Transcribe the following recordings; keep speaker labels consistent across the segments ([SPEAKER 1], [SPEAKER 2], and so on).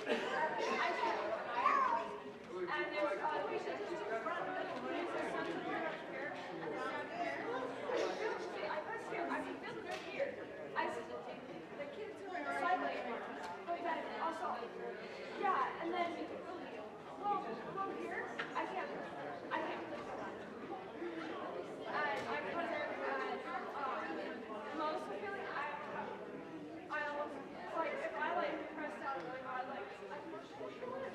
[SPEAKER 1] And they were we should just run the police or something here and then down here. I was here, I can feel it here. I said the kids who are in the sidelight, but then also, yeah, and then well here, I can't click on that. And I put it most feeling I almost like if I like press down really hard, like I push it.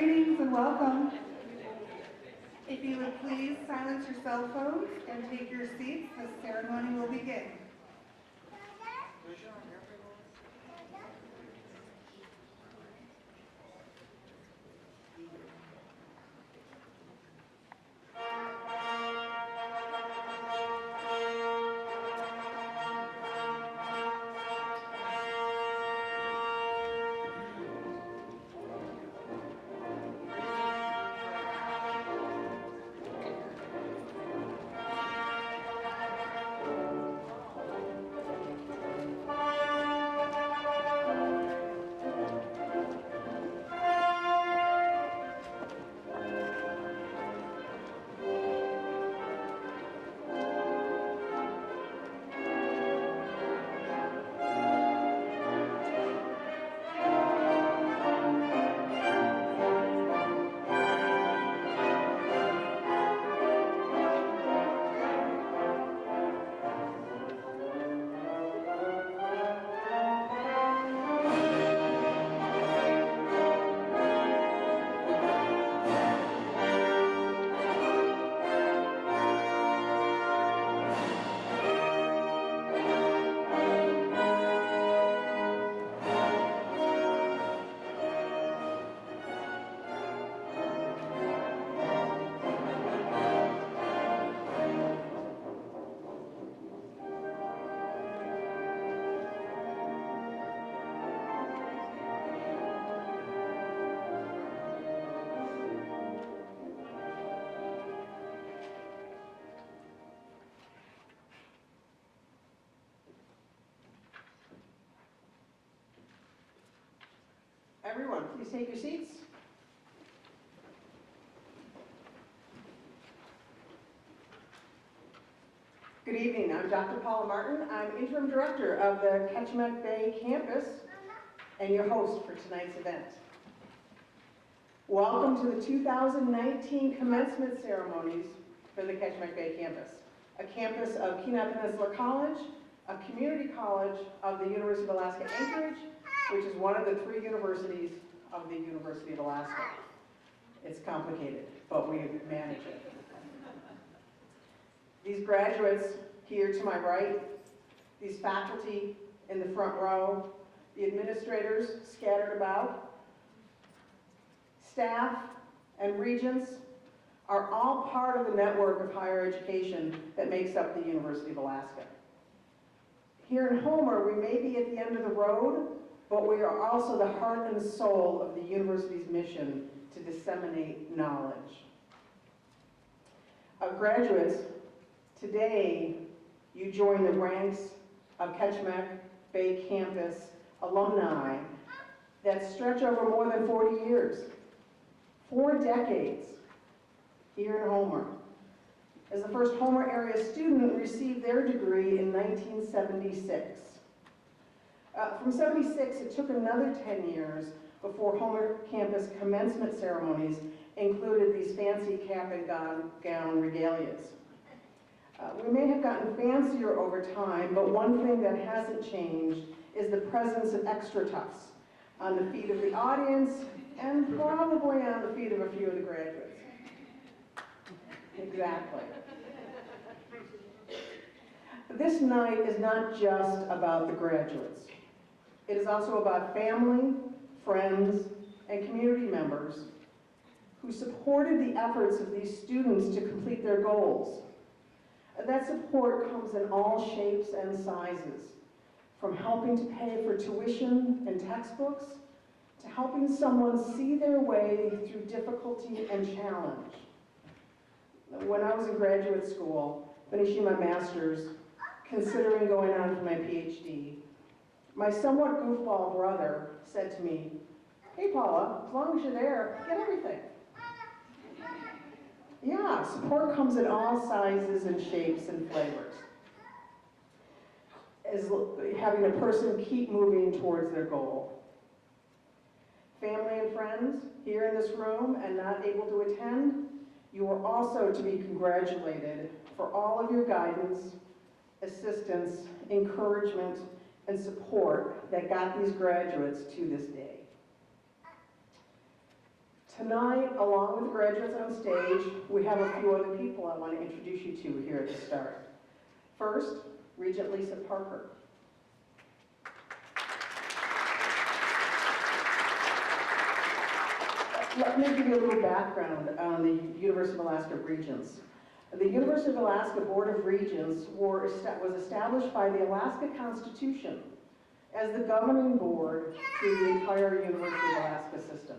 [SPEAKER 2] Greetings and welcome. If you would please silence your cell phones and take your seats, the ceremony will begin.
[SPEAKER 3] Everyone, please take your seats. Good evening. I'm Dr. Paula Martin. I'm interim director of the Ketchikan Bay campus and your host for tonight's event. Welcome to the 2019 commencement ceremonies for the Ketchikan Bay campus, a campus of Kenai Peninsula College, a community college of the University of Alaska Anchorage, which is one of the 3 universities of the University of Alaska. It's complicated, but we manage it. These graduates here to my right, these faculty in the front row, the administrators scattered about, staff and regents are all part of the network of higher education that makes up the University of Alaska. Here in Homer, we may be at the end of the road, but we are also the heart and soul of the university's mission to disseminate knowledge. Graduates, today you join the ranks of Ketchikan Bay campus alumni that stretch over more than 40 years, 4 decades here in Homer. As the first Homer area student received their degree in 1976. From 76, it took another 10 years before Homer campus commencement ceremonies included these fancy cap and gown regalias. We may have gotten fancier over time, but one thing that hasn't changed is the presence of extra tufts on the feet of the audience and probably on the feet of a few of the graduates. Exactly. This night is not just about the graduates. It is also about family, friends, and community members who supported the efforts of these students to complete their goals. That support comes in all shapes and sizes, from helping to pay for tuition and textbooks, to helping someone see their way through difficulty and challenge. When I was in graduate school, finishing my master's, considering going on for my PhD, my somewhat goofball brother said to me, "Hey Paula, as long as you're there, get everything." Yeah, support comes in all sizes and shapes and flavors. As having a person keep moving towards their goal. Family and friends here in this room and not able to attend, you are also to be congratulated for all of your guidance, assistance, encouragement, and support that got these graduates to this day. Tonight, along with the graduates on stage, we have a few other people I want to introduce you to here at the start. First, Regent Lisa Parker. Let me give you a little background on the University of Alaska Regents. The University of Alaska Board of Regents was established by the Alaska Constitution as the governing board through the entire University of Alaska system.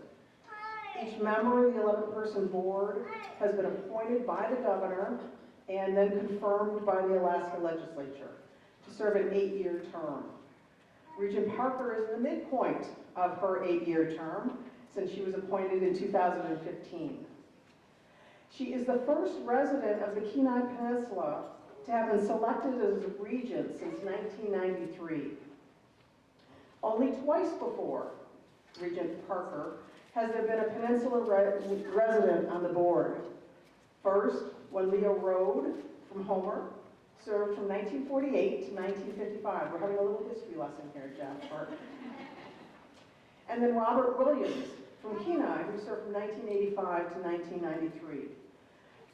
[SPEAKER 3] Each member of the 11-person board has been appointed by the governor and then confirmed by the Alaska legislature to serve an 8-year term. Regent Parker is in the midpoint of her 8-year term since she was appointed in 2015. She is the first resident of the Kenai Peninsula to have been selected as a regent since 1993. Only twice before Regent Parker has there been a Peninsula resident on the board. First, when Leo Road from Homer served from 1948 to 1955. We're having a little history lesson here, Jeff. And then Robert Williams from Kenai, who served from 1985 to 1993.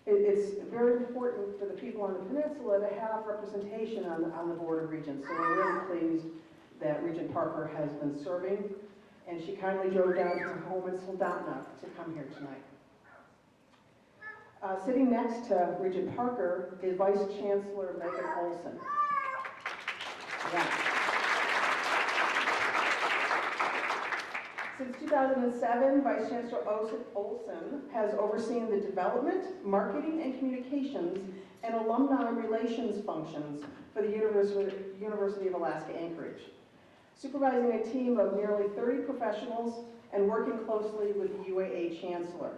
[SPEAKER 3] It's very important for the people on the peninsula to have representation on the Board of Regents. So we're really pleased that Regent Parker has been serving, and she kindly drove down to her home in Soldotna to come here tonight. Sitting next to Regent Parker is Vice Chancellor Megan Olson. Yeah. Since 2007, Vice Chancellor Olson has overseen the development, marketing, and communications and alumni relations functions for the University of Alaska Anchorage, supervising a team of nearly 30 professionals and working closely with the UAA Chancellor.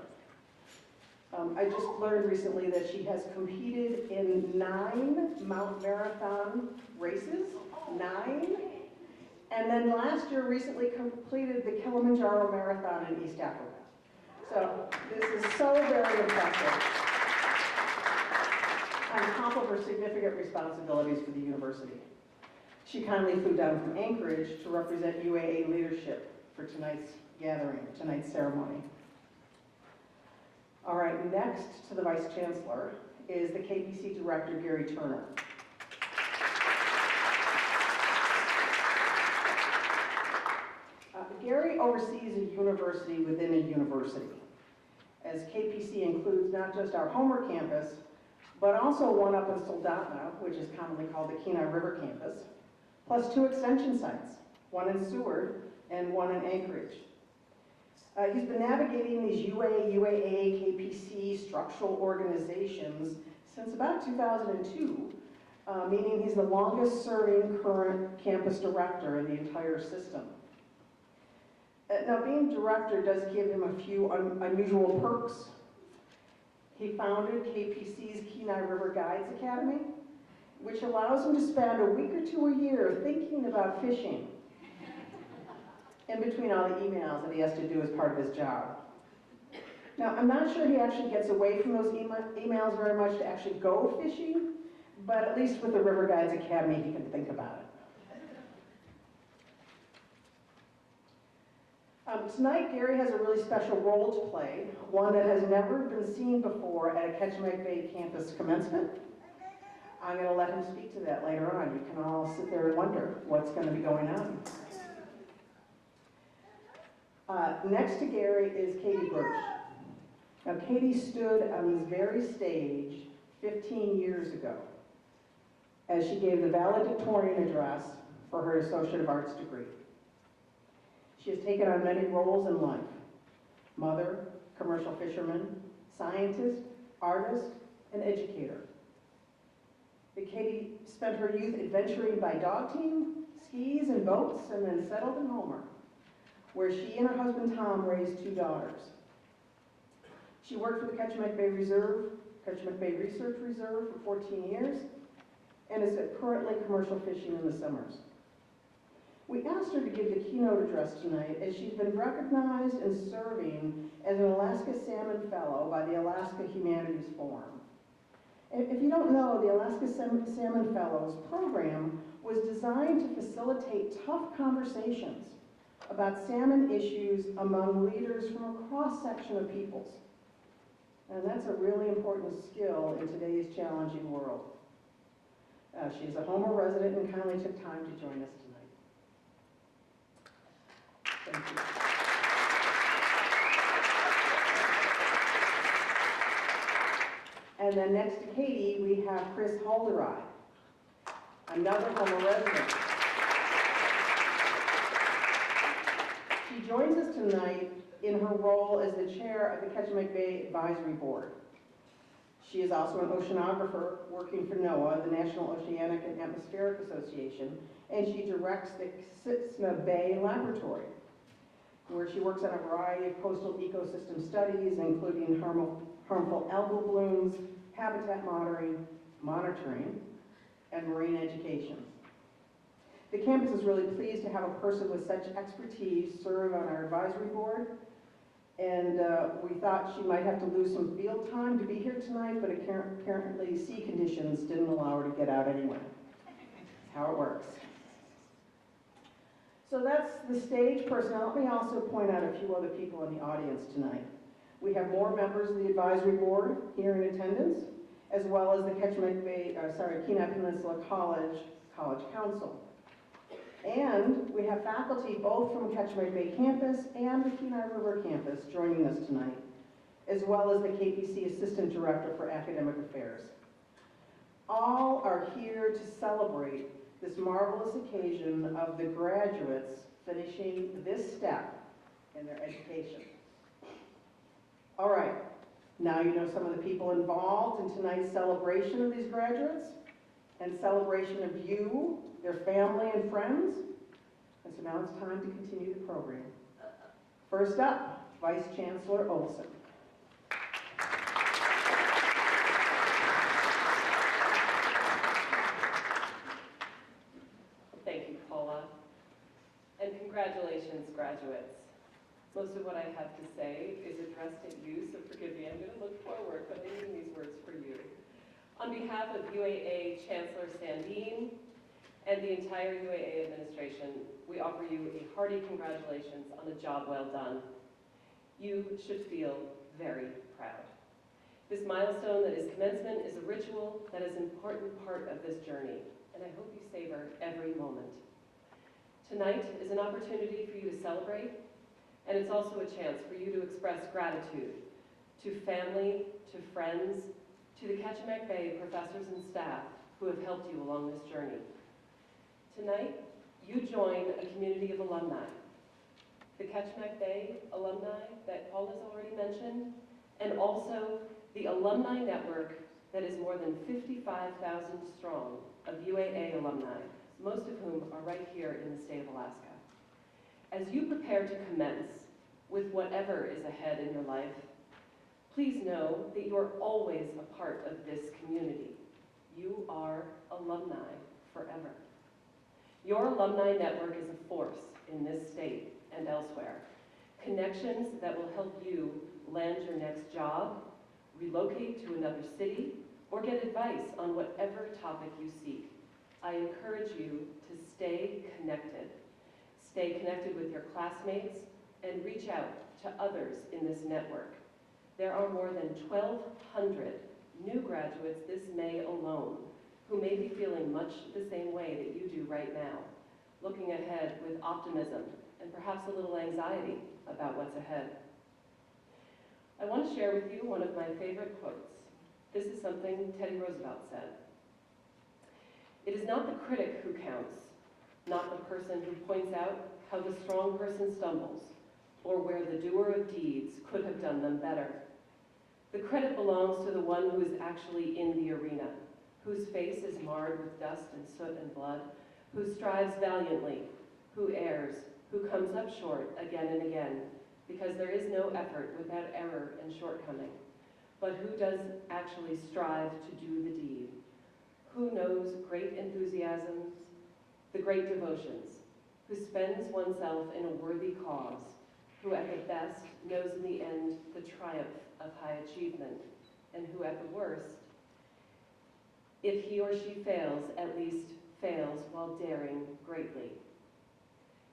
[SPEAKER 3] I just learned recently that she has competed in 9 Mount Marathon races, 9. And then last year recently completed the Kilimanjaro Marathon in East Africa. So this is so very impressive. On top of her significant responsibilities for the university. She kindly flew down from Anchorage to represent UAA leadership for tonight's gathering, tonight's ceremony. All right, next to the Vice Chancellor is the KPC Director, Gary Turner. Gary oversees a university within a university, as KPC includes not just our Homer campus, but also one up in Soldotna, which is commonly called the Kenai River campus, plus 2 extension sites, one in Seward and one in Anchorage. He's been navigating these UA, UAA, KPC structural organizations since about 2002, meaning he's the longest serving current campus director in the entire system. Now, being director does give him a few unusual perks. He founded KPC's Kenai River Guides Academy, which allows him to spend a week or 2 a year thinking about fishing in between all the emails that he has to do as part of his job. Now, I'm not sure he actually gets away from those emails very much to actually go fishing, but at least with the River Guides Academy, he can think about it. Tonight, Gary has a really special role to play, one that has never been seen before at a Ketchikan Bay campus commencement. I'm going to let him speak to that later on. You can all sit there and wonder what's going to be going on. Next to Gary is Katie Birch. Now, Katie stood on this very stage 15 years ago as she gave the valedictorian address for her Associate of Arts degree. She has taken on many roles in life: mother, commercial fisherman, scientist, artist, and educator. Katie spent her youth adventuring by dog team, skis, and boats, and then settled in Homer, where she and her husband Tom raised 2 daughters. She worked for the Ketchikan Bay Research Reserve for 14 years, and is currently commercial fishing in the summers. We asked her to give the keynote address tonight, as she's been recognized and serving as an Alaska Salmon Fellow by the Alaska Humanities Forum. If you don't know, the Alaska Salmon Fellows program was designed to facilitate tough conversations about salmon issues among leaders from a cross-section of peoples. And that's a really important skill in today's challenging world. She's a Homer resident and kindly took time to join us tonight. Thank you. And then next to Katie, we have Chris Halderai, another Homer resident. She joins us tonight in her role as the chair of the Ketchikan Bay Advisory Board. She is also an oceanographer working for NOAA, the National Oceanic and Atmospheric Association, and she directs the Kitsma Bay Laboratory, where she works on a variety of coastal ecosystem studies, including harmful algal blooms, habitat monitoring, and marine education. The campus is really pleased to have a person with such expertise serve on our advisory board, and we thought she might have to lose some field time to be here tonight, but apparently sea conditions didn't allow her to get out anyway. That's how it works. So that's the stage person. Now let me also point out a few other people in the audience tonight. We have more members of the advisory board here in attendance, as well as the Kenai Peninsula College Council. And we have faculty both from Ketchikan Bay campus and the Kenai River campus joining us tonight, as well as the KPC Assistant Director for Academic Affairs. All are here to celebrate this marvelous occasion of the graduates finishing this step in their education. All right, now you know some of the people involved in tonight's celebration of these graduates and celebration of you, their family and friends. And so now it's time to continue the program. First up, Vice Chancellor Olson.
[SPEAKER 4] Thank you, Paula. And congratulations, graduates. Most of what I have to say is addressed at you, so forgive me. I'm going to look forward, but I'm using these words for you. On behalf of UAA Chancellor Sandine and the entire UAA administration, we offer you a hearty congratulations on a job well done. You should feel very proud. This milestone that is commencement is a ritual that is an important part of this journey, and I hope you savor every moment. Tonight is an opportunity for you to celebrate, and it's also a chance for you to express gratitude to family, to friends, to the Ketchikan Bay professors and staff who have helped you along this journey. Tonight, you join a community of alumni. The Ketchikan Bay alumni that Paul has already mentioned, and also the alumni network that is more than 55,000 strong of UAA alumni, most of whom are right here in the state of Alaska. As you prepare to commence with whatever is ahead in your life, please know that you are always a part of this community. You are alumni forever. Your alumni network is a force in this state and elsewhere. Connections that will help you land your next job, relocate to another city, or get advice on whatever topic you seek. I encourage you to stay connected. Stay connected with your classmates and reach out to others in this network. There are more than 1,200 new graduates this May alone who may be feeling much the same way that you do right now, looking ahead with optimism and perhaps a little anxiety about what's ahead. I want to share with you one of my favorite quotes. This is something Teddy Roosevelt said. It is not the critic who counts, not the person who points out how the strong person stumbles, or where the doer of deeds could have done them better. The credit belongs to the one who is actually in the arena, whose face is marred with dust and soot and blood, who strives valiantly, who errs, who comes up short again and again, because there is no effort without error and shortcoming, but who does actually strive to do the deed, who knows great enthusiasms, the great devotions, who spends oneself in a worthy cause, who at the best knows in the end the triumph of high achievement, and who at the worst, if he or she fails, at least fails while daring greatly.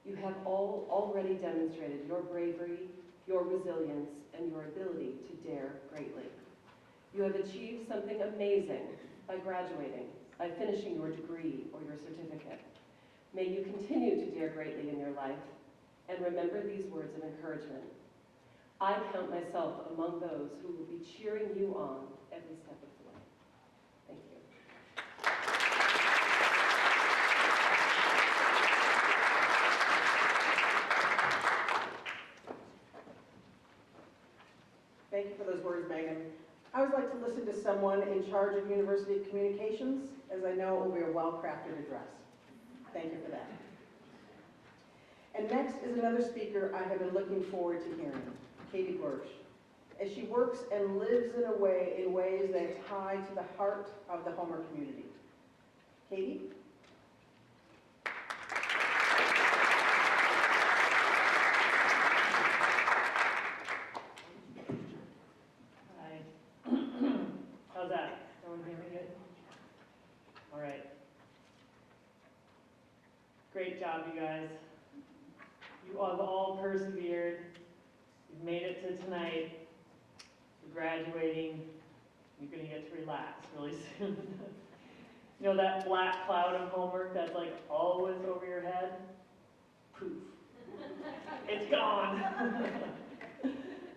[SPEAKER 4] You have all already demonstrated your bravery, your resilience, and your ability to dare greatly. You have achieved something amazing by graduating, by finishing your degree or your certificate. May you continue to dare greatly in your life, and remember these words of encouragement. I count myself among those who will be cheering you on every step of the way. Thank you.
[SPEAKER 3] Thank you for those words, Megan. I would like to listen to someone in charge of university communications, as I know it will be a well-crafted address. Thank you for that. And next is another speaker I have been looking forward to hearing, Katie Burch, as she works and lives in ways that tie to the heart of the Homer community. Katie?
[SPEAKER 5] How's that? Everyone hear me good? All right. Great job, you guys. You have all persevered. You've made it to tonight. You're graduating. You're going to get to relax really soon. You know that black cloud of homework that's like always over your head? Poof. It's gone.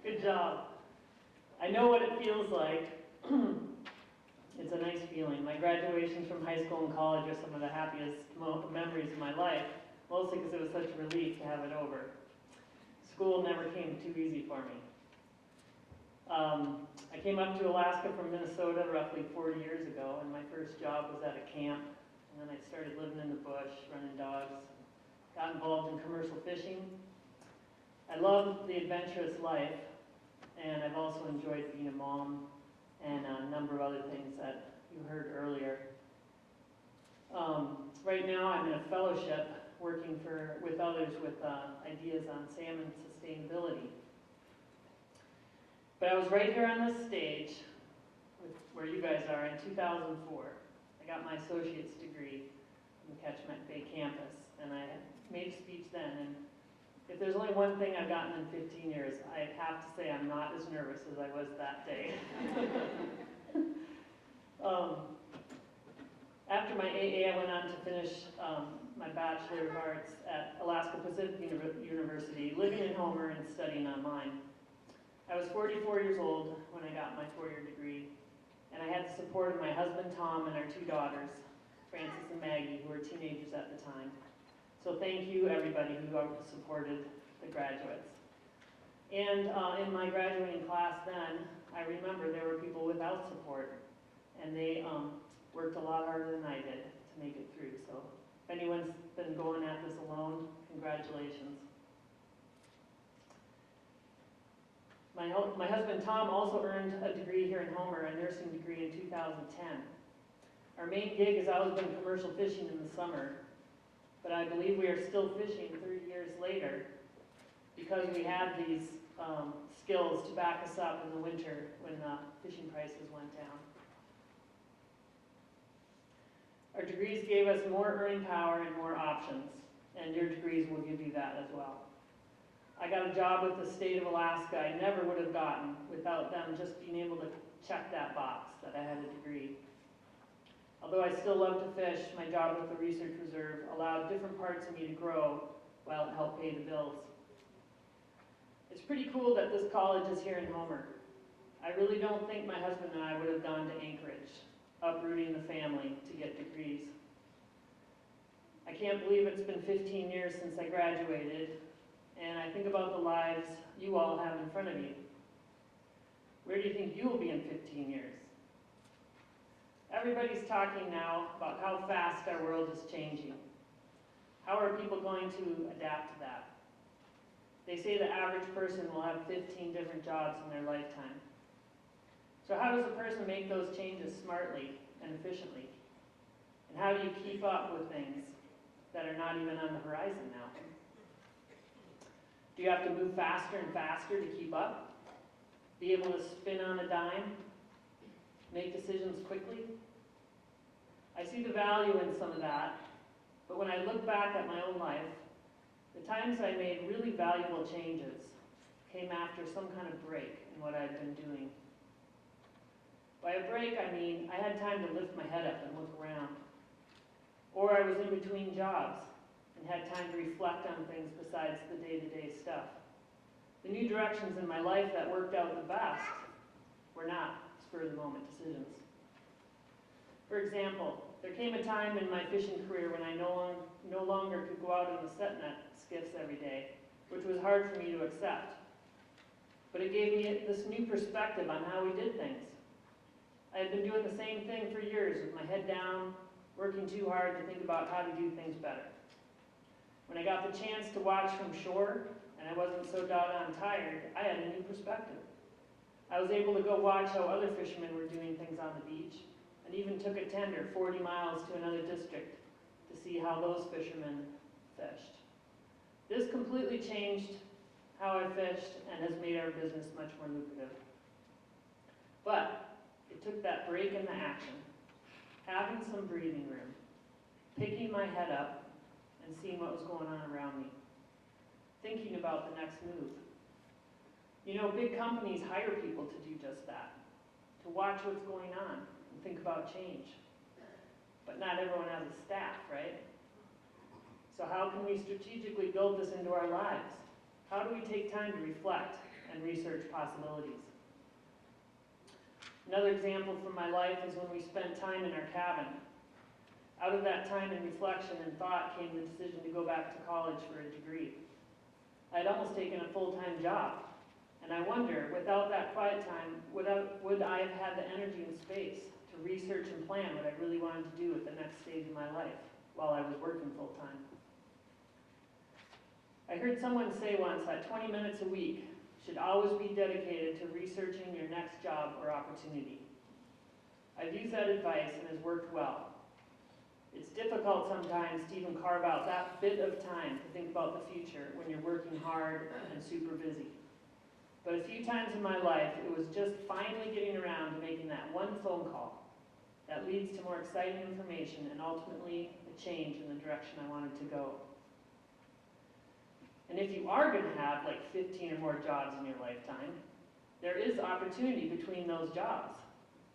[SPEAKER 5] Good job. I know what it feels like. It's a nice feeling. My graduations from high school and college are some of the happiest memories of my life, mostly because it was such a relief to have it over. School never came too easy for me. I came up to Alaska from Minnesota roughly 40 years ago, and my first job was at a camp. And then I started living in the bush, running dogs, got involved in commercial fishing. I love the adventurous life, and I've also enjoyed being a mom and a number of other things that you heard earlier. Right now I'm in a fellowship working with others with ideas on salmon sustainability. But I was right here on this stage where you guys are in 2004. I got my associate's degree from the Ketchikan Bay campus, and I made a speech then. And if there's only one thing I've gotten in 15 years, I have to say I'm not as nervous as I was that day. After my AA, I went on to finish my Bachelor of Arts at Alaska Pacific University, living in Homer and studying online. I was 44 years old when I got my four-year degree, and I had the support of my husband Tom and our two daughters, Frances and Maggie, who were teenagers at the time. So thank you, everybody who supported the graduates. And in my graduating class then, I remember there were people without support, and they worked a lot harder than I did to make it through. So if anyone's been going at this alone, congratulations. My husband Tom also earned a degree here in Homer, a nursing degree in 2010. Our main gig has always been commercial fishing in the summer, but I believe we are still fishing 30 years later because we had these skills to back us up in the winter when fishing prices went down. Our degrees gave us more earning power and more options, and your degrees will give you that as well. I got a job with the state of Alaska I never would have gotten without them just being able to check that box that I had a degree. Although I still love to fish, my job with the Research Reserve allowed different parts of me to grow while it helped pay the bills. It's pretty cool that this college is here in Homer. I really don't think my husband and I would have gone to Anchorage, uprooting the family to get degrees. I can't believe it's been 15 years since I graduated, and I think about the lives you all have in front of you. Where do you think you will be in 15 years? Everybody's talking now about how fast our world is changing. How are people going to adapt to that? They say the average person will have 15 different jobs in their lifetime. So how does a person make those changes smartly and efficiently? And how do you keep up with things that are not even on the horizon now? Do you have to move faster and faster to keep up? Be able to spin on a dime? Make decisions quickly? I see the value in some of that, but when I look back at my own life, The times I made really valuable changes came after some kind of break in what I'd been doing. By a break, I mean I had time to lift my head up and look around. Or I was in between jobs and had time to reflect on things besides the day-to-day stuff. The new directions in my life that worked out the best were not spur-of-the-moment decisions. For example, there came a time in my fishing career when I no longer could go out in the set net skiffs every day, which was hard for me to accept. But it gave me this new perspective on how we did things. I had been doing the same thing for years with my head down, working too hard to think about how to do things better. When I got the chance to watch from shore, and I wasn't so doggone tired, I had a new perspective. I was able to go watch how other fishermen were doing things on the beach, and even took a tender 40 miles to another district to see how those fishermen fished. This completely changed how I fished and has made our business much more lucrative. But it took that break in the action, having some breathing room, picking my head up and seeing what was going on around me, thinking about the next move. You know, big companies hire people to do just that, to watch what's going on and think about change. But not everyone has a staff, right? So how can we strategically build this into our lives? How do we take time to reflect and research possibilities? Another example from my life is when we spent time in our cabin. Out of that time and reflection and thought came the decision to go back to college for a degree. I had almost taken a full-time job, and I wonder, without that quiet time, would I have had the energy and space to research and plan what I really wanted to do at the next stage of my life while I was working full-time? I heard someone say once that 20 minutes a week should always be dedicated to researching your next job or opportunity. I've used that advice and has worked well. It's difficult sometimes to even carve out that bit of time to think about the future when you're working hard and super busy. But a few times in my life, it was just finally getting around to making that one phone call that leads to more exciting information and ultimately a change in the direction I wanted to go. And if you are going to have like 15 or more jobs in your lifetime, there is opportunity between those jobs.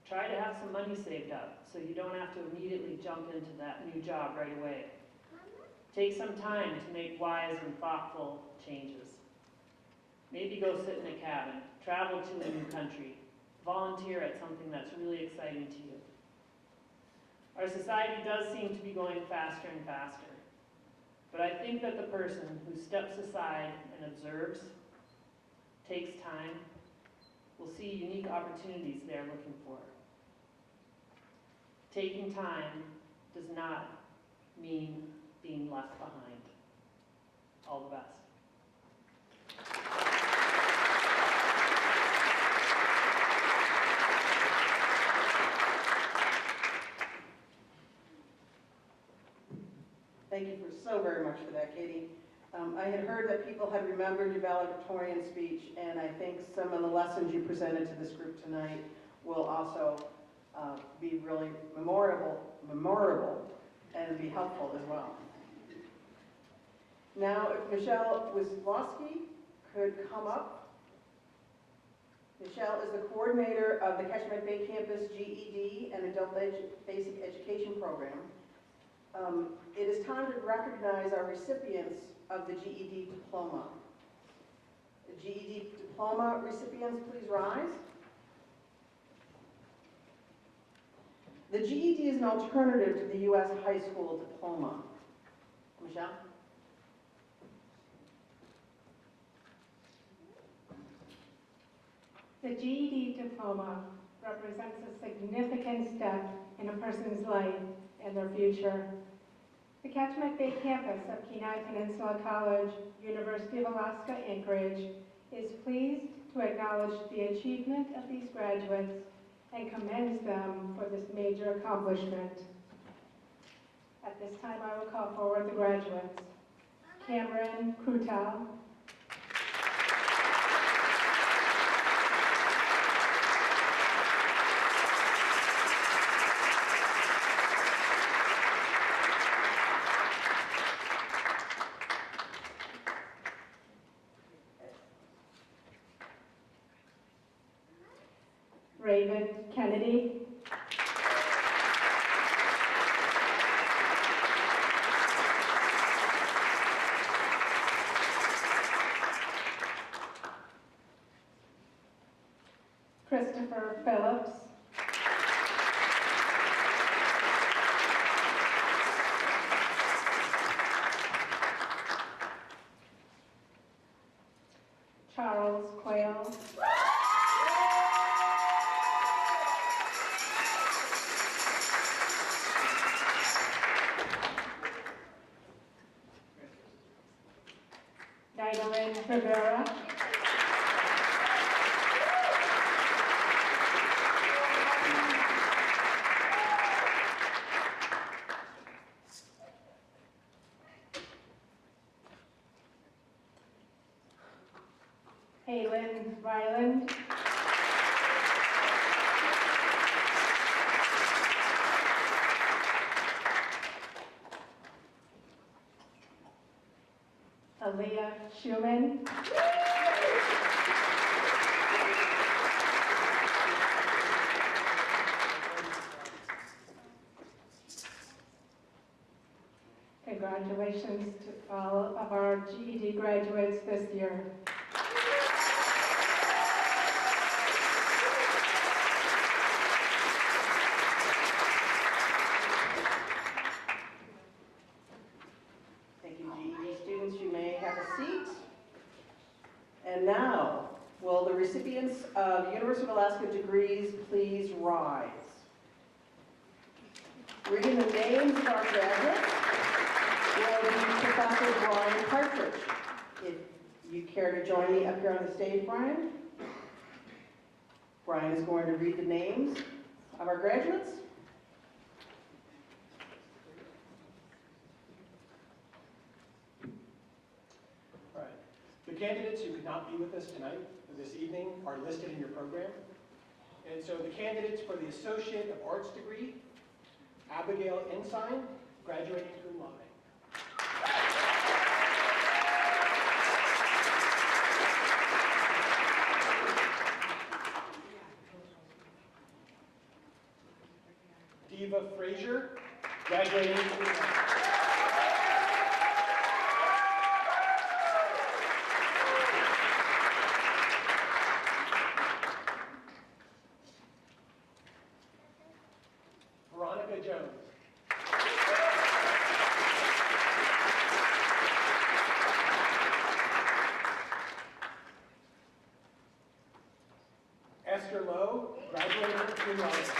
[SPEAKER 5] Try to have some money saved up so you don't have to immediately jump into that new job right away. Take some time to make wise and thoughtful changes. Maybe go sit in a cabin, travel to a new country, volunteer at something that's really exciting to you. Our society does seem to be going faster and faster. But I think that the person who steps aside and observes, takes time, will see unique opportunities they're looking for. Taking time does not mean being left behind. All the best.
[SPEAKER 3] Thank you so very much for that, Katie. I had heard that people had remembered your valedictorian speech, and I think some of the lessons you presented to this group tonight will also be really memorable and be helpful as well. Now, if Michelle Wisłowski could come up. Michelle is the coordinator of the Ketchikan Bay Campus GED and Adult Basic Education Program. It is time to recognize our recipients of the GED diploma. The GED diploma recipients, please rise. The GED is an alternative to the U.S. high school diploma. Michelle?
[SPEAKER 6] The GED diploma represents a significant step in a person's life and their future. The Ketchikan Bay campus of Kenai Peninsula College, University of Alaska Anchorage, is pleased to acknowledge the achievement of these graduates and commends them for this major accomplishment. At this time, I will call forward the graduates. Cameron Krutal, Raven Kennedy. Christopher Phillips. Charles Quayle. Nidalyn Rivera. Halen Ryland. Aaliyah Schumann. Congratulations to all of our GED graduates this year.
[SPEAKER 3] Thank you, GED students. You may have a seat. And now, will the recipients of University of Alaska degrees please rise? Reading the names of our graduates will be Professor Brian Partridge. If you care to join me up here on the stage, Brian. Brian is going to read the names of our graduates.
[SPEAKER 7] All right. The candidates who could not be with us tonight, or this evening, are listed in your program. And so the candidates for the Associate of Arts degree, Abigail Ensign, graduating cum laude. Diva Frazier, graduating cum laude. Veronica Jones. Esther Lowe, graduating cum laude.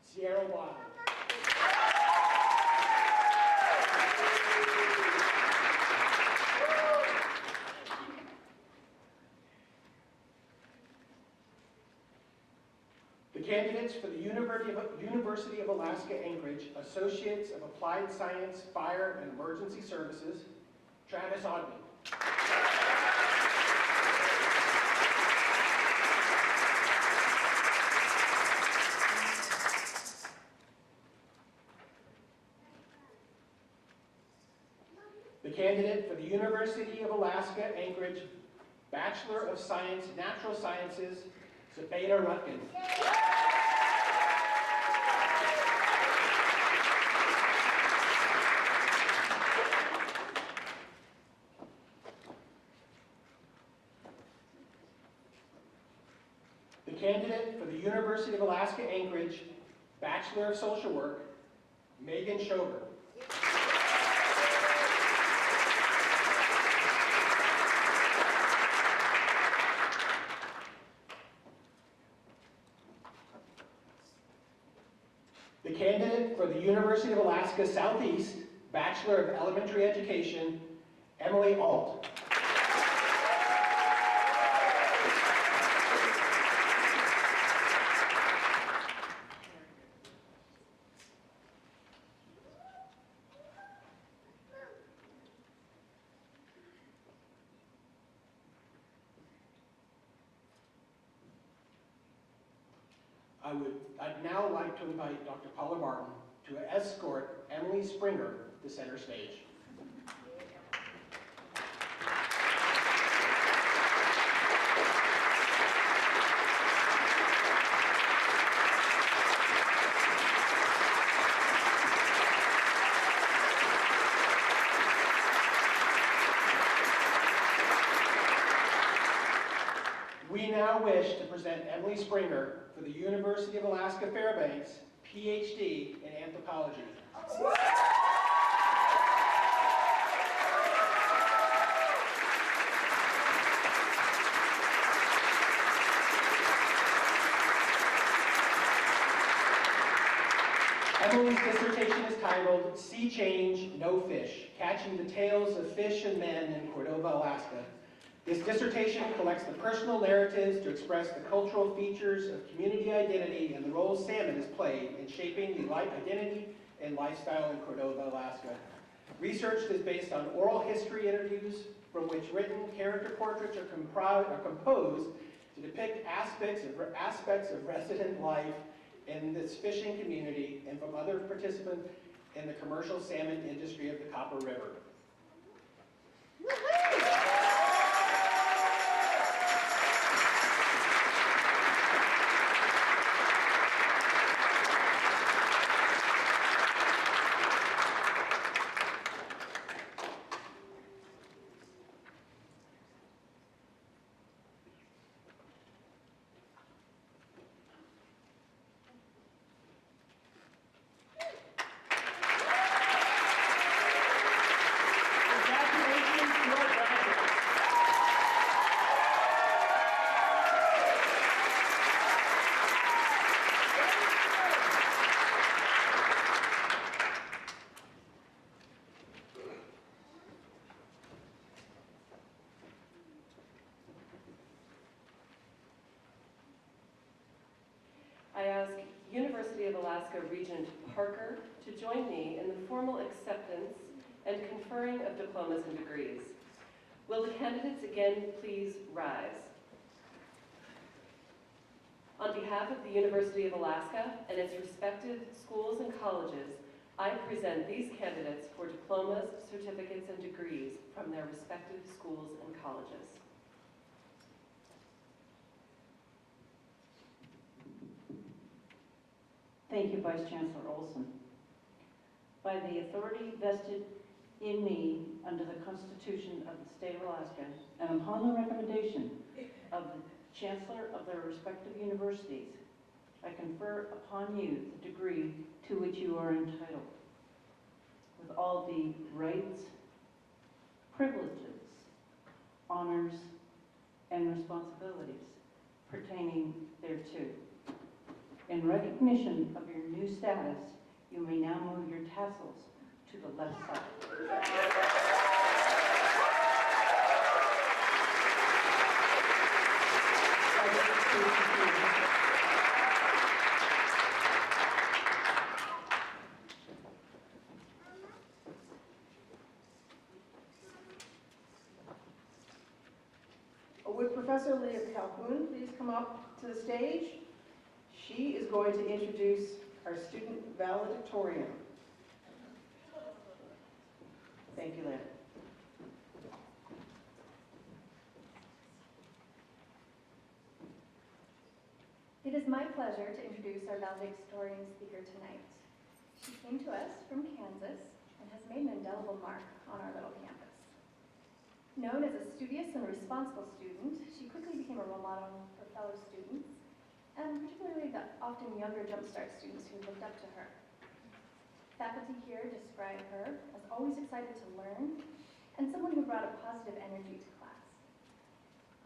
[SPEAKER 7] Sierra Wild. The candidates for the University of Alaska Anchorage Associates of Applied Science, Fire and Emergency Services, Travis Odney. The candidate for the University of Alaska Anchorage Bachelor of Science, Natural Sciences, Zabeda Rutkin. The candidate for the University of Alaska Anchorage Bachelor of Social Work, Megan Schober. The candidate for the University of Alaska Southeast Bachelor of Elementary Education, Emily Alt. I'd now like to invite Dr. Paula Martin to escort Emily Springer to center stage. We now wish to present Emily Springer for the University of Alaska Fairbanks, PhD in anthropology. Emily's dissertation is titled Sea Change, No Fish, Catching the Tales of Fish and Men in Cordova, Alaska. This dissertation collects the personal narratives to express the cultural features of community identity and the role salmon has played in shaping the life identity and lifestyle in Cordova, Alaska. Research is based on oral history interviews from which written character portraits are composed to depict aspects of resident life in this fishing community and from other participants in the commercial salmon industry of the Copper River.
[SPEAKER 4] I ask University of Alaska Regent Parker to join me in the formal acceptance and conferring of diplomas and degrees. Will the candidates again please rise? On behalf of the University of Alaska and its respective schools and colleges, I present these candidates for diplomas, certificates, and degrees from their respective schools and colleges.
[SPEAKER 8] Thank you, Vice Chancellor Olson. By the authority vested in me under the Constitution of the State of Alaska, and upon the recommendation of the Chancellor of their respective universities, I confer upon you the degree to which you are entitled, with all the rights, privileges, honors, and responsibilities pertaining thereto. In recognition of your new status, you may now move your tassels to the left side.
[SPEAKER 3] Would Professor Leah Calhoun please come up to the stage? She is going to introduce our student valedictorian. Thank you, Leah.
[SPEAKER 9] It is my pleasure to introduce our valedictorian speaker tonight. She came to us from Kansas and has made an indelible mark on our little campus. Known as a studious and responsible student, she quickly became a role model for fellow students, and particularly the often younger Jumpstart students who looked up to her. Faculty here describe her as always excited to learn and someone who brought a positive energy to class.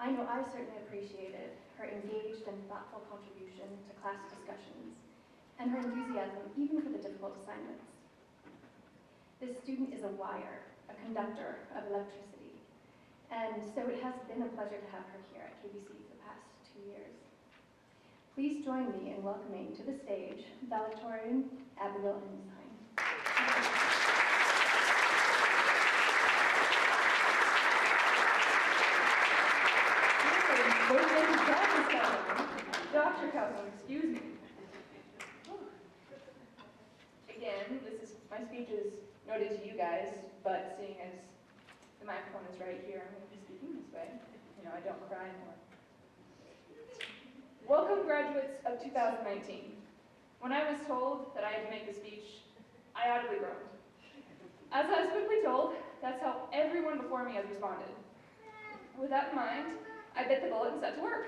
[SPEAKER 9] I know I certainly appreciated her engaged and thoughtful contribution to class discussions and her enthusiasm even for the difficult assignments. This student is a wire, a conductor of electricity, and so it has been a pleasure to have her here at KBC for the past 2 years. Please join me in welcoming to the stage valedictorian Abigail Ensign.
[SPEAKER 1] Dr. Calhoun, excuse me. Again, my speech is no noted to you guys, but seeing as the microphone is right here, I'm going to be speaking this way. You know, I don't cry anymore. Welcome, graduates of 2019. When I was told that I had to make the speech, I audibly groaned. As I was quickly told, that's how everyone before me has responded. With that in mind, I bit the bullet and set to work.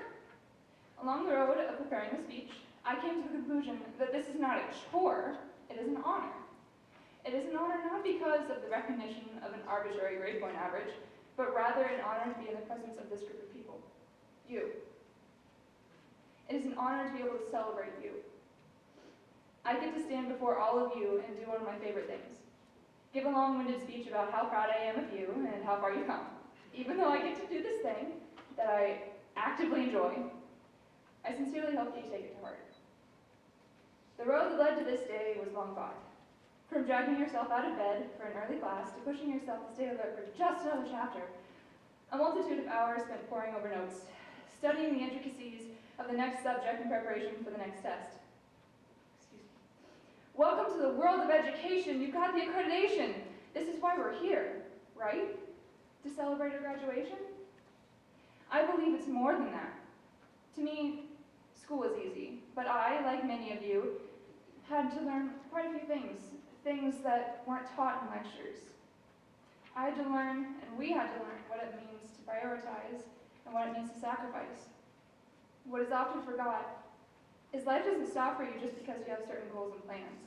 [SPEAKER 1] Along the road of preparing the speech, I came to the conclusion that this is not a chore, it is an honor. It is an honor not because of the recognition of an arbitrary grade point average, but rather an honor to be in the presence of this group of people, you. It is an honor to be able to celebrate you. I get to stand before all of you and do one of my favorite things. Give a long-winded speech about how proud I am of you and how far you've come. Even though I get to do this thing that I actively enjoy, I sincerely hope that you take it to heart. The road that led to this day was long fought. From dragging yourself out of bed for an early class to pushing yourself to stay alert for just another chapter, a multitude of hours spent poring over notes, studying the intricacies of the next subject in preparation for the next test. Excuse me. Welcome to the world of education. You've got the accreditation. This is why we're here, right? To celebrate our graduation? I believe it's more than that. To me, school was easy, but I, like many of you, had to learn quite a few things that weren't taught in lectures. I had to learn, and we had to learn, what it means to prioritize and what it means to sacrifice. What is often forgot is life doesn't stop for you just because you have certain goals and plans.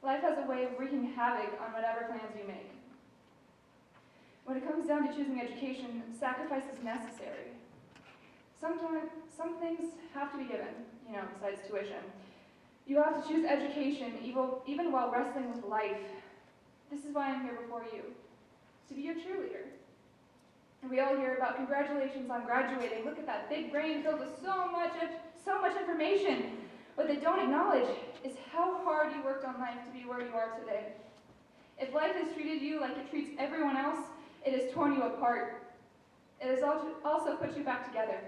[SPEAKER 1] Life has a way of wreaking havoc on whatever plans you make. When it comes down to choosing education, sacrifice is necessary. Sometimes, some things have to be given, besides tuition. You have to choose education even while wrestling with life. This is why I'm here before you, to be your cheerleader. And we all hear about congratulations on graduating. Look at that big brain filled with so much information. What they don't acknowledge is how hard you worked on life to be where you are today. If life has treated you like it treats everyone else, it has torn you apart. It has also put you back together.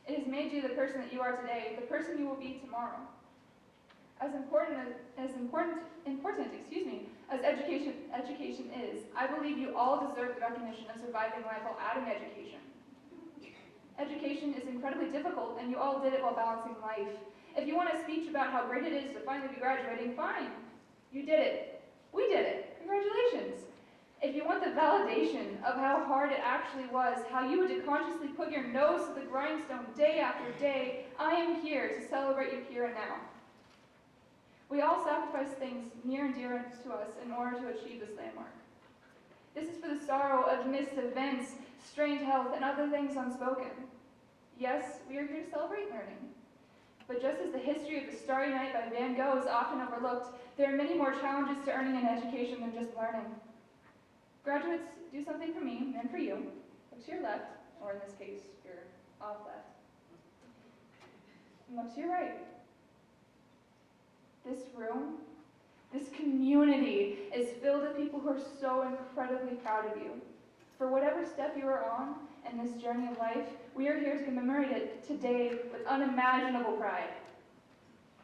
[SPEAKER 1] It has made you the person that you are today, the person you will be tomorrow. As important as education is, I believe you all deserve the recognition of surviving life while adding education. Education is incredibly difficult, and you all did it while balancing life. If you want a speech about how great it is to finally be graduating, fine. You did it. We did it. Congratulations. If you want the validation of how hard it actually was, how you had to consciously put your nose to the grindstone day after day, I am here to celebrate you here and now. We all sacrifice things near and dear to us in order to achieve this landmark. This is for the sorrow of missed events, strained health, and other things unspoken. Yes, we are here to celebrate learning. But just as the history of the Starry Night by Van Gogh is often overlooked, there are many more challenges to earning an education than just learning. Graduates, do something for me and for you. Look to your left, or in this case, your off left. And look to your right. This room, this community is filled with people who are so incredibly proud of you. For whatever step you are on in this journey of life, we are here to commemorate it today with unimaginable pride.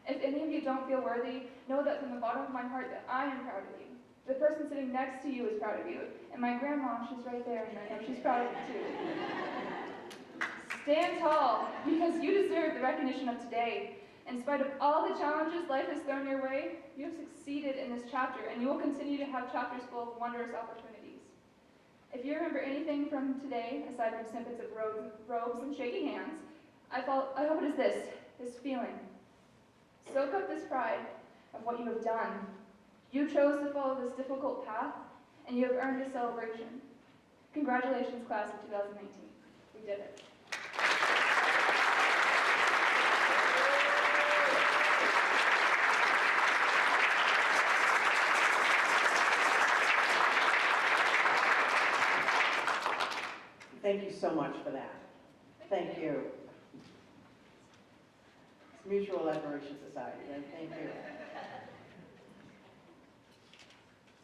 [SPEAKER 1] If any of you don't feel worthy, know that from the bottom of my heart that I am proud of you. The person sitting next to you is proud of you. And my grandma, she's right there, and I know she's proud of you too. Stand tall, because you deserve the recognition of today. In spite of all the challenges life has thrown your way, you have succeeded in this chapter, and you will continue to have chapters full of wondrous opportunities. If you remember anything from today, aside from snippets of robes and shaking hands, I hope it is this feeling. Soak up this pride of what you have done. You chose to follow this difficult path, and you have earned a celebration. Congratulations, class of 2019. We did it.
[SPEAKER 3] Thank you so much for that. Thank you. It's Mutual Admiration Society, and thank you.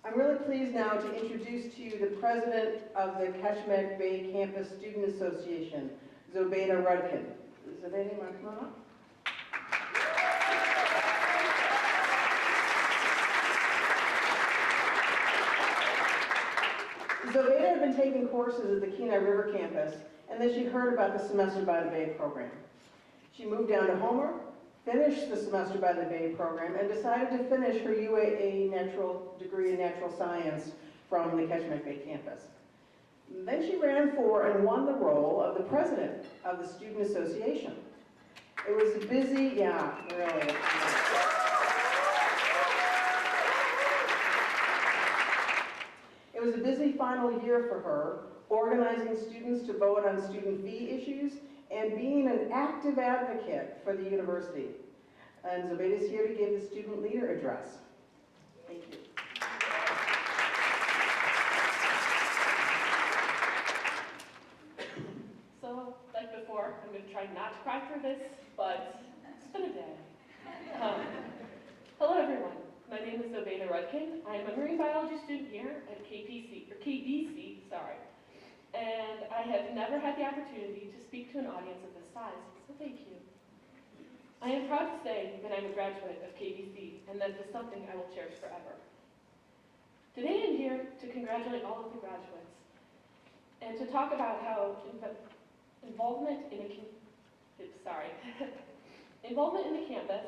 [SPEAKER 3] I'm really pleased now to introduce to you the president of the Keshmek Bay Campus Student Association, Zobeda Rudkin. Zobeda, you want to come on up? Zobeda had been taking courses at the Kenai River campus, and then she heard about the Semester by the Bay program. She moved down to Homer, finished the Semester by the Bay program, and decided to finish her UAA degree in natural science from the Ketchikan Bay campus. Then she ran for and won the role of the president of the Student Association. It was a busy, yeah, really. It was a busy final year for her, organizing students to vote on student fee issues and being an active advocate for the university. And Zobeda is here to give the student leader address. Thank you.
[SPEAKER 4] So, like before, I'm going to try not to cry through this, but it's been a day. Hello, everyone. My name is Zobeda Rudkin. I am a marine biology student here at KBC, and I have never had the opportunity to speak to an audience of this size, so thank you. I am proud to say that I'm a graduate of KBC, and that is something I will cherish forever. Today I'm here to congratulate all of the graduates, and to talk about how involvement in the campus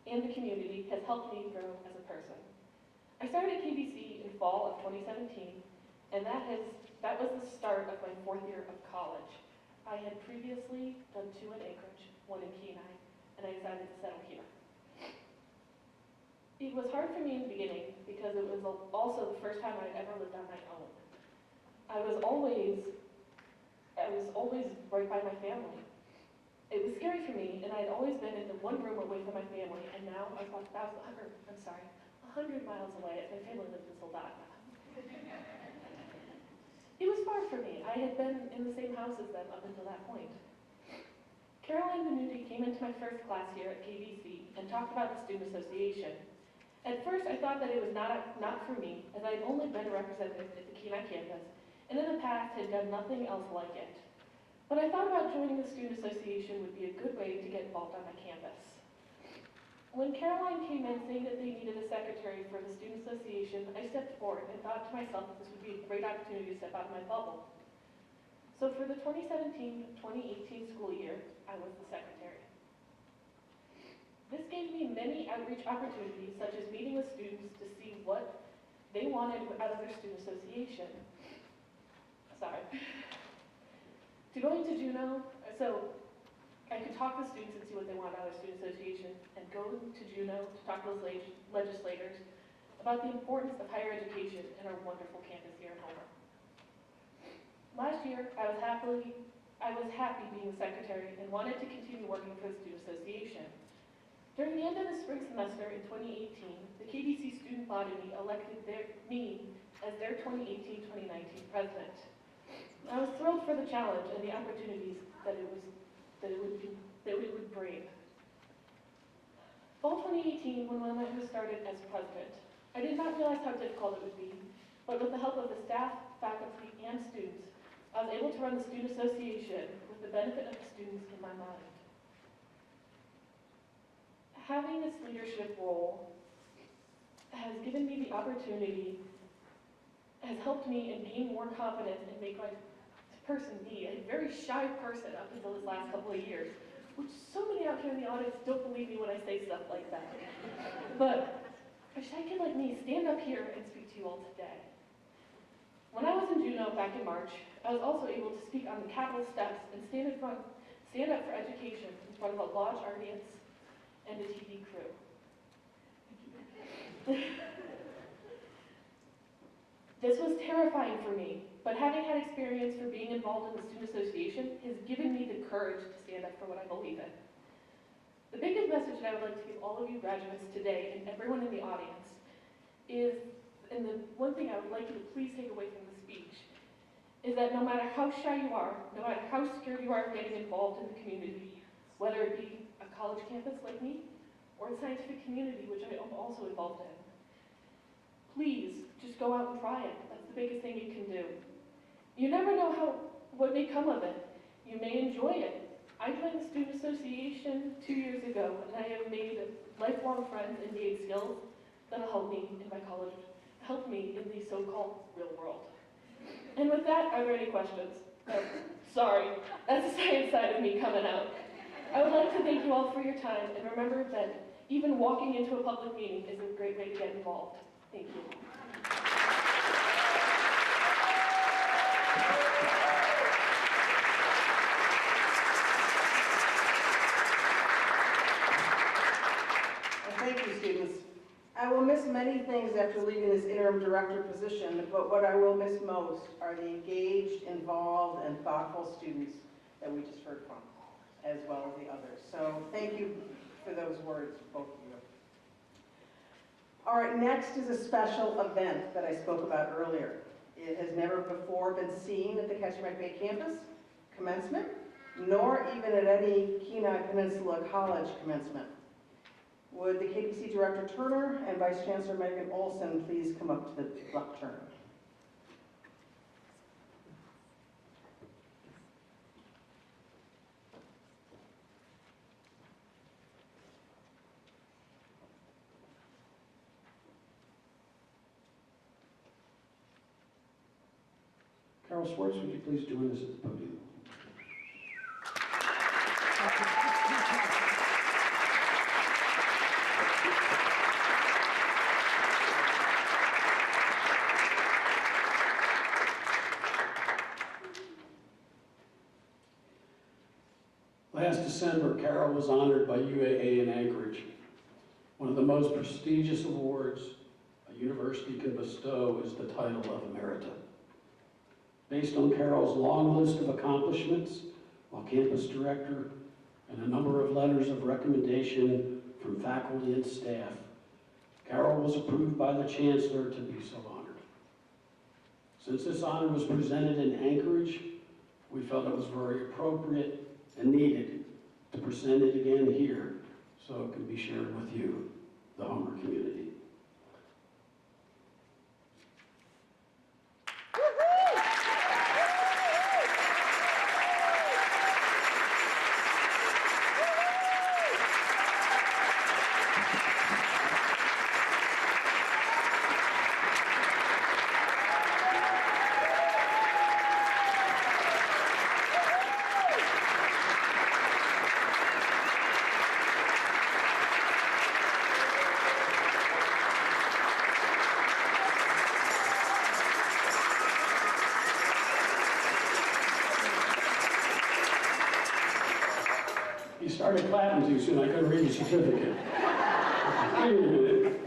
[SPEAKER 4] and the community has helped me grow as a person. I started at KBC in fall of 2017, and that was the start of my 4th year of college. I had previously done 2 in Anchorage, 1 in Kenai, and I decided to settle here. It was hard for me in the beginning because it was also the first time I'd ever lived on my own. I was always right by my family. It was scary for me, and I'd always been in the one room away from my family, and now I was about 100 miles away, as my family lived in Soldotna. It was far for me. I had been in the same house as them up until that point. Caroline Benuti came into my first class here at KBC and talked about the Student Association. At first, I thought that it was not for me, as I had only been a representative at the Kenai campus, and in the past had done nothing else like it. But I thought about joining the Student Association would be a good way to get involved on my campus. When Caroline came in saying that they needed a secretary for the Student Association, I stepped forward and thought to myself that this would be a great opportunity to step out of my bubble. So for the 2017-2018 school year, I was the secretary. This gave me many outreach opportunities, such as meeting with students to see what they wanted out of their student association. To going to Juneau, so I could talk to students and see what they want out of their student association, and go to Juneau to talk to those legislators about the importance of higher education in our wonderful campus here in Homer. Last year, I was happy being the secretary and wanted to continue working for the student association. During the end of the spring semester in 2018, the KBC student body elected me as their 2018-2019 president. I was thrilled for the challenge and the opportunities that it would bring. Fall 2018, when I was started as president, I did not realize how difficult it would be, but with the help of the staff, faculty, and students, I was able to run the student association with the benefit of the students in my mind. Having this leadership role has given me the opportunity, has helped me in gain more confidence and make my person be a very shy person up until this last couple of years, which so many out here in the audience don't believe me when I say stuff like that. But a shy kid like me stand up here and speak to you all today. When I was in Juneau back in March, I was also able to speak on the Capitol steps and stand up for education in front of a large audience and a TV crew. This was terrifying for me, but having had experience for being involved in the Student Association has given me the courage to stand up for what I believe in. The biggest message that I would like to give all of you graduates today and everyone in the audience is, and the one thing I would like you to please take away from the speech, is that no matter how shy you are, no matter how scared you are of getting involved in the community, whether it be a college campus like me, or the scientific community, which I am also involved in, please just go out and try it. That's the biggest thing you can do. You never know what may come of it. You may enjoy it. I joined the Student Association 2 years ago, and I have made lifelong friends and gained skills that will help me in my college, help me in the so-called real world.
[SPEAKER 1] And with that, are there any questions? Sorry, that's the science side of me coming out. I would like to thank you all for your time, and remember that even walking into a public meeting is a great way to get involved. Thank you.
[SPEAKER 3] Thank you, students. I will miss many things after leaving this interim director position, but what I will miss most are the engaged, involved, and thoughtful students that we just heard from, as well as the others. So thank you for those words, both of you. All right, next is a special event that I spoke about earlier. It has never before been seen at the Ketchikan Bay campus commencement, nor even at any Kenai Peninsula College commencement. Would the KPC Director Turner and Vice Chancellor Megan Olson please come up to the lectern?
[SPEAKER 10] Carol Schwartz, would you please join us at the podium? Last December, Carol was honored by UAA in Anchorage. One of the most prestigious awards a university can bestow is the title of Emerita. Based on Carol's long list of accomplishments while campus director and a number of letters of recommendation from faculty and staff, Carol was approved by the Chancellor to be so honored. Since this honor was presented in Anchorage, we felt it was very appropriate and needed to present it again here so it can be shared with you, the Homer community. You started clapping too soon, I couldn't read your certificate. Wait a minute.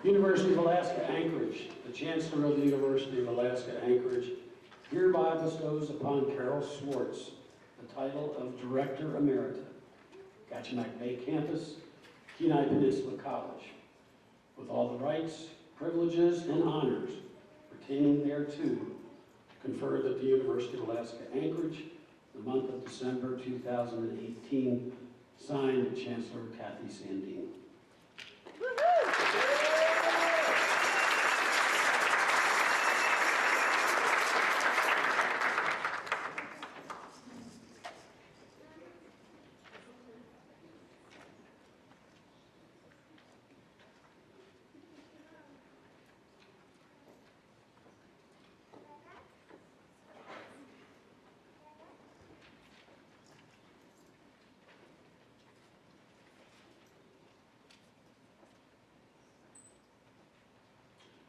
[SPEAKER 10] University of Alaska Anchorage, the Chancellor of the University of Alaska Anchorage hereby bestows upon Carol Schwartz the title of Director Emerita, Ketchikan Bay Campus, Kenai Peninsula College, with all the rights, privileges, and honors pertaining thereto, conferred at the University of Alaska Anchorage, the month of December 2018, signed Chancellor Kathy Sandine.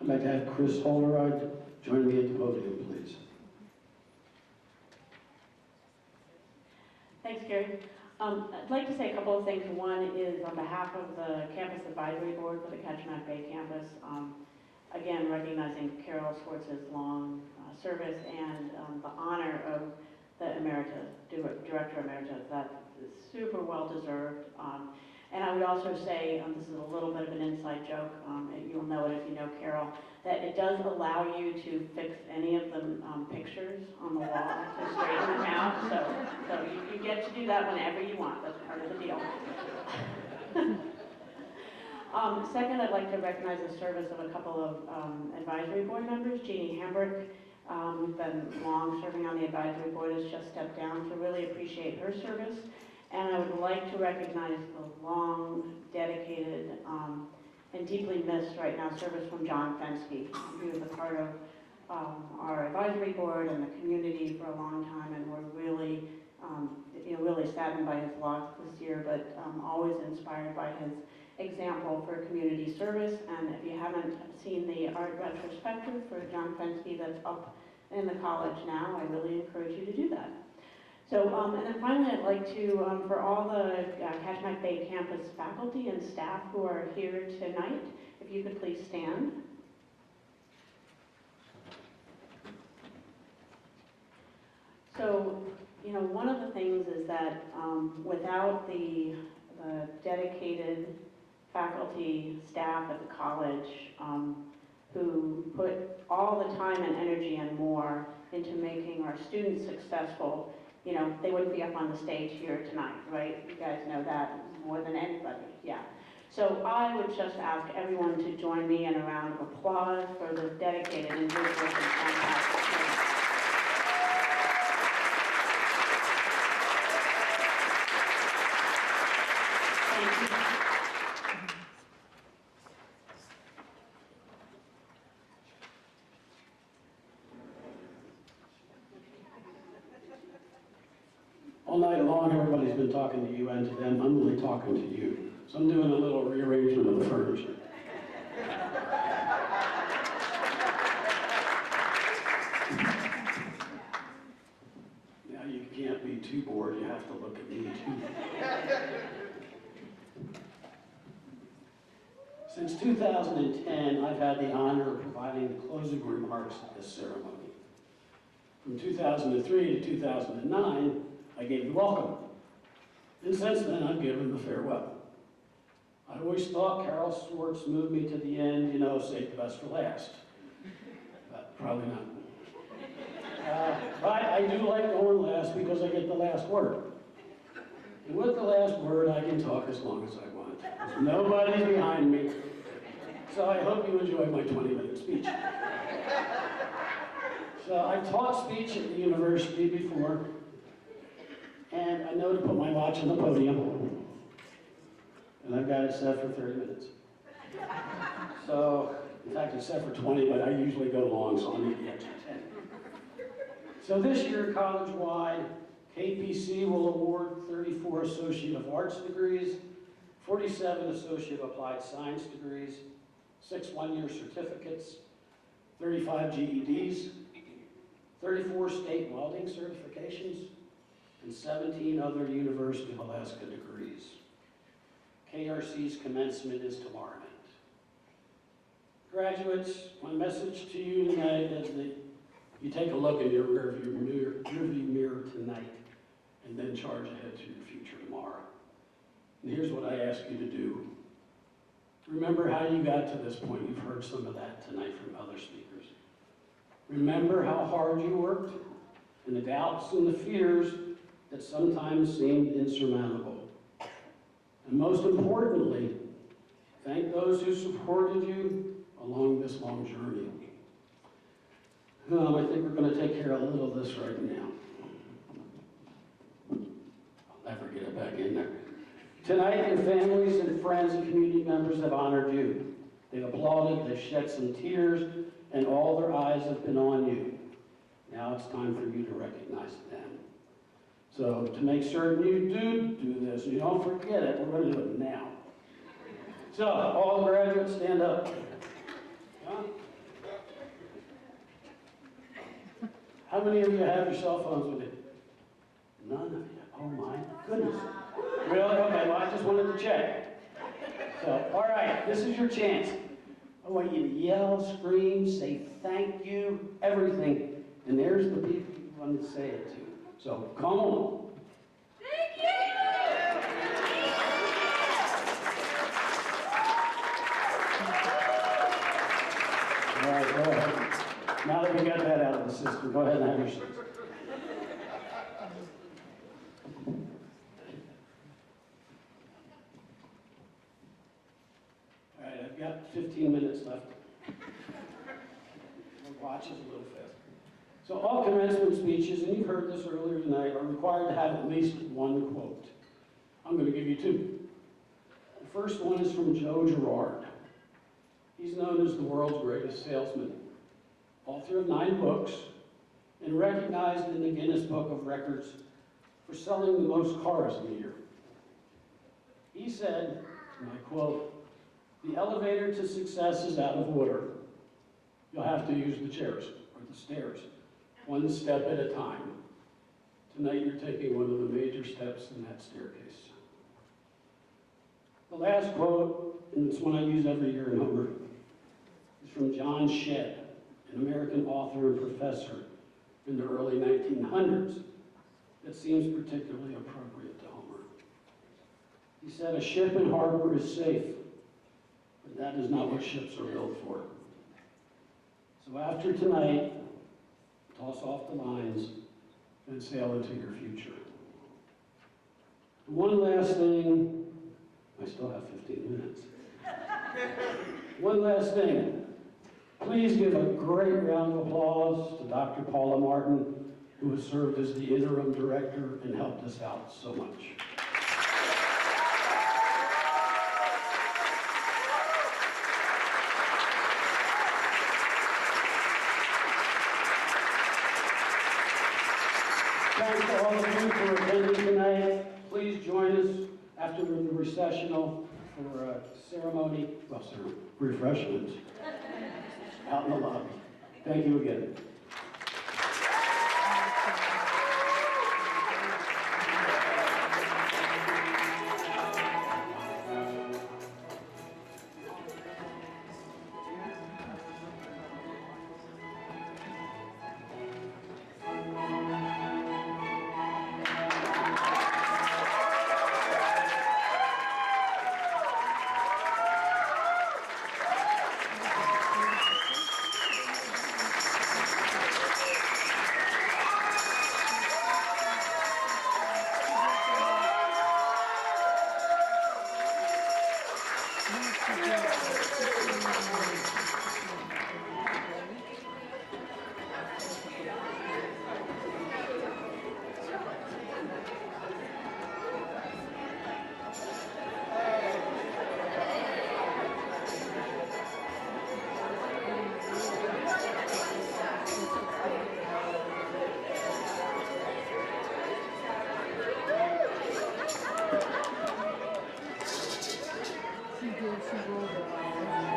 [SPEAKER 10] I'd like to have Chris Holderide join me at the podium, please.
[SPEAKER 11] Thanks, Gary. I'd like to say a couple of things. One is on behalf of the Campus Advisory Board for the Ketchikan Bay campus, again, recognizing Carol Schwartz's long service and the honor of the Director Emerita. That is super well deserved. And I would also say, this is a little bit of an inside joke, and you'll know it if you know Carol, that it does allow you to fix any of the pictures on the wall to straighten them out. So you get to do that whenever you want. That's part of the deal. Second, I'd like to recognize the service of a couple of advisory board members. Jeannie Hambrick, who's been long serving on the advisory board, has just stepped down, so really appreciate her service. And I would like to recognize the long, dedicated, and deeply missed right now service from John Fensky, who is a part of our advisory board and the community for a long time, and we're really, really saddened by his loss this year, but always inspired by his example for community service. And if you haven't seen the art retrospective for John Fensky that's up in the college now, I really encourage you to do that. So, and then finally, I'd like to, for all the Kachemak Bay campus faculty and staff who are here tonight, if you could please stand. So, one of the things is that without the dedicated faculty, staff at the college who put all the time and energy and more into making our students successful, they wouldn't be up on the stage here tonight, right? You guys know that more than anybody, yeah. So I would just ask everyone to join me in a round of applause for the dedicated individuals and fantastic team. Thank you.
[SPEAKER 10] All night long, everybody's been talking to you and to them. I'm really talking to you. So I'm doing a little rearrangement of the furniture. Now you can't be too bored. You have to look at me too. Since 2010, I've had the honor of providing the closing remarks at this ceremony. From 2003 to 2009, I gave the welcome. And since then, I've given the farewell. I always thought Carol Swartz moved me to the end, save the best for last. But probably not. But I do like going last because I get the last word. And with the last word, I can talk as long as I want. There's nobody behind me. So I hope you enjoy my 20-minute speech. So I've taught speech at the university before, and I know to put my watch on the podium, and I've got it set for 30 minutes. So, in fact, it's set for 20, but I usually go long, so I'll need the extra 10. So this year, college-wide, KPC will award 34 Associate of Arts degrees, 47 Associate of Applied Science degrees, 6 one-year certificates, 35 GEDs, 34 state welding certifications, and 17 other University of Alaska degrees. KRC's commencement is tomorrow night. Graduates, my message to you tonight is that you take a look in your rearview mirror tonight and then charge ahead to your future tomorrow. And here's what I ask you to do. Remember how you got to this point. You've heard some of that tonight from other speakers. Remember how hard you worked and the doubts and the fears that sometimes seemed insurmountable. And most importantly, thank those who supported you along this long journey. I think we're going to take care of a little of this right now. I'll never get it back in there. Tonight, your families and friends and community members have honored you. They've applauded, they've shed some tears, and all their eyes have been on you. Now it's time for you to recognize them. So to make certain you do this, you don't forget it, we're going to do it now. So all the graduates, stand up. Huh? How many of you have your cell phones with you? None of you. Oh my goodness. Really? Okay, well I just wanted to check. So, all right, this is your chance. I want you to yell, scream, say thank you, everything. And there's the people you want to say it to. So, come on.
[SPEAKER 1] Thank you!
[SPEAKER 10] All right, go ahead. Now that we got that out of the system, go ahead and have your seats. All right, I've got 15 minutes left. My watch is a little fast. So all commencement speeches, and you've heard this earlier tonight, are required to have at least one quote. I'm going to give you two. The first one is from Joe Girard. He's known as the world's greatest salesman. author of 9 books, and recognized in the Guinness Book of Records for selling the most cars in a year. He said, and I quote, "The elevator to success is out of order. You'll have to use the chairs or the stairs, one step at a time. Tonight you're taking one of the major steps in that staircase." The last quote, and it's one I use every year in Homer, is from John Shedd, an American author and professor in the early 1900s that seems particularly appropriate to Homer. He said, "A ship in harbor is safe, but that is not what ships are built for." So after tonight, toss off the lines and sail into your future. One last thing, I still have 15 minutes. One last thing. Please give a great round of applause to Dr. Paula Martin, who has served as the interim director and helped us out so much. Thanks to all of you for attending tonight. Please join us after the recessional for a ceremony, refreshments out in the lobby. Thank you again.
[SPEAKER 12] She rolled it.